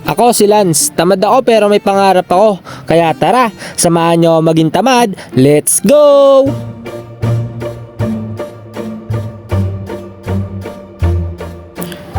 Ako si Lance, tamad ako pero may pangarap ako. Kaya tara, samahan nyo ako maging tamad. Let's go!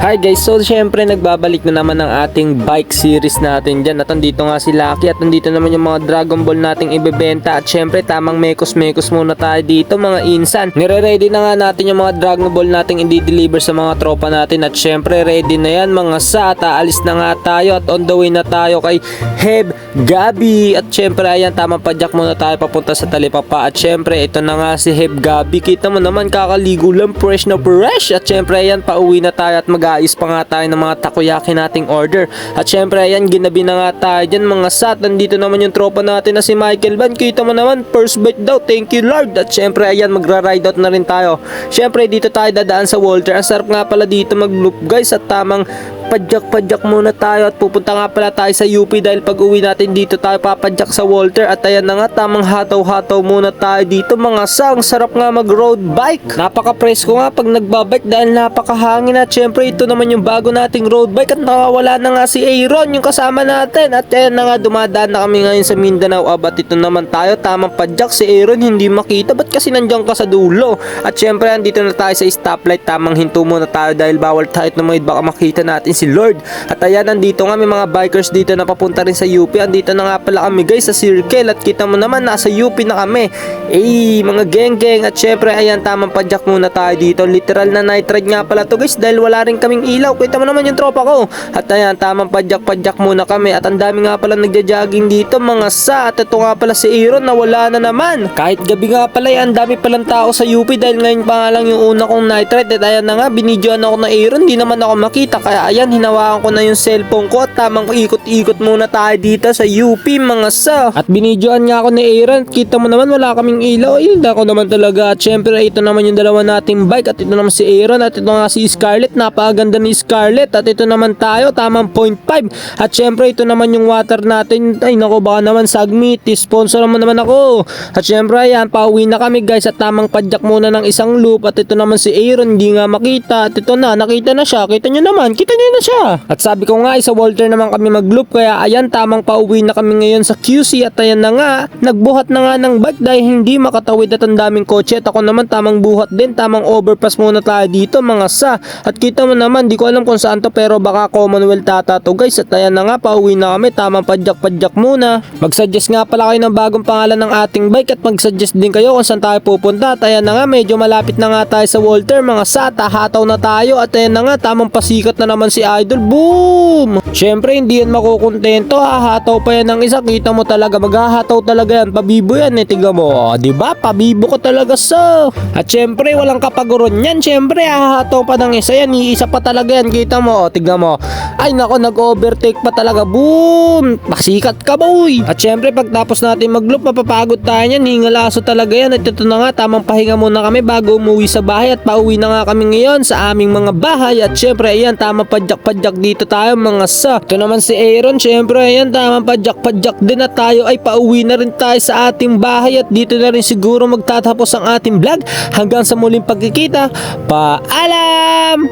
Hi guys, so syempre nagbabalik na naman ang ating bike series natin dyan. At andito nga si Lucky at andito naman yung mga Dragon Ball nating ibebenta. At syempre tamang mekos-mekos muna tayo dito mga insan. Nire-ready na nga natin yung mga Dragon Ball nating i-deliver sa mga tropa natin. At syempre ready na yan mga sa. At aalis na nga tayo at on the way na tayo kay Heb Gabi. At syempre ayan, tamang padyak muna tayo papunta sa Talipapa. At syempre ito na nga si Heb Gabi. Kita mo naman kakaligo lang, fresh na fresh. At syempre ayan, pauwi na tayo at mag-aayos pa nga tayo ng mga takoyaki nating order. At syempre ayan, ginabi na nga tayo dyan mga sat. Nandito naman yung tropa natin na si Michael Van. Kita mo naman, first bite daw, thank you Lord. At syempre ayan, magra-ride out na rin tayo. Syempre dito tayo dadaan sa Walter. Ang sarap nga pala dito mag-loop guys. At tamang padyak-padyak muna tayo at pupunta nga pala tayo sa UP dahil pag uwi natin dito tayo papadyak sa Walter. At ayan na nga, tamang hataw-hataw muna tayo dito mga sang. Sarap nga mag road bike, napaka-presko nga pag nagbabike dahil napakahangin. At syempre ito naman yung bago nating road bike at nakawala na nga si Aaron yung kasama natin. At ayan na nga, dumadaan na kami ngayon sa Mindanao. At ito naman tayo, tamang padyak, si Aaron hindi makita, ba't kasi nandiyan ka sa dulo? At syempre andito na tayo sa stoplight, tamang hinto muna tayo dahil bawal tayo tumawid, baka makita natin si Lord. At ayan, nandito nga may mga bikers dito na papunta rin sa UP. Andito na nga pala kami guys sa circle at kita mo naman nasa UP na kami. Mga geng-geng. At syempre ayan, tamang padyak muna tayo dito. Literal na night ride nga pala to guys dahil wala rin kaming ilaw. Kita mo naman yung tropa ko. At ayan, tamang padyak-padyak muna kami. At ang dami nga pala nagja-jogging dito mga sa. At ito nga pala si Aaron na wala na naman. Kahit gabi nga pala ang dami palang tao sa UP dahil ngayon pa nga lang yung una kong night ride. At ayan na nga, binidyoan ako na Aaron, di naman ako makita. Kaya ayan, hinawakan ko na yung cellphone ko at tamang ikot-ikot muna tayo dito sa UP mga sa. At binidyoan nga ako ni Aaron. Kita mo naman wala kaming ilaw. Ayun ako naman talaga. At syempre ito naman yung dalawa nating bike. At ito naman si Aaron. At ito nga si Scarlett. Napakaganda ni Scarlett. At ito naman tayo, tamang 0.5. At syempre ito naman yung water natin. Ay nako, baka naman Sagmit, sponsor naman ako. At syempre ayan, pauwi na kami guys. At tamang padyak muna ng isang loop. At ito naman si Aaron, hindi nga makita. At ito na, nakita na siya. Kita nyo naman, kita nyo na siya. At sabi ko nga, sa Walter naman kami mag-loop. Kaya ayan, tamang pauwi na kami ngayon sa QC. At ayan na nga, nagbuhat na nga ng bike dahil hindi makatawid at ang daming kotse. At ako naman tamang buhat din, tamang overpass muna tayo dito mga sa. At kita mo naman, di ko alam kung saan to pero baka Commonwealth tata to guys. At ayan na nga, pauwi na kami, tamang padyak-padyak muna. Mag-suggest nga pala kayo ng bagong pangalan ng ating bike at mag-suggest din kayo kung saan tayo pupunta. At ayan na nga, medyo malapit na nga tayo sa Walter mga sa. Tahataw na tayo at ayan na nga, tamang pasikat na naman si Idol. Boom! Syempre hindi yan makukontento, hahataw pa yan ng isa. Kita mo talaga, maghahataw talaga yan, pabibo yan tiga mo, diba? Pabibo ko talaga sa. At syempre walang kapaguron yan, syempre hahataw pa ng isa yan, iisa pa talaga yan, kita mo, tiga mo. Ay nako, nag-overtake pa talaga. Boom! Pasikat ka boy! At syempre pagtapos natin mag-loop, mapapagod tayo yan, hingalaso talaga yan. At ito na nga, tamang pahinga muna kami bago umuwi sa bahay. At pauwi na nga kami ngayon sa aming mga bahay. At syempre ayan, tamang padyak-padyak dito tayo mga sa. Ito naman si Aaron, syempre ayan, tamang padyak-padyak din at tayo ay pauwi na rin tayo sa ating bahay. At dito na rin siguro magtatapos ang ating vlog. Hanggang sa muling pagkikita, paalam!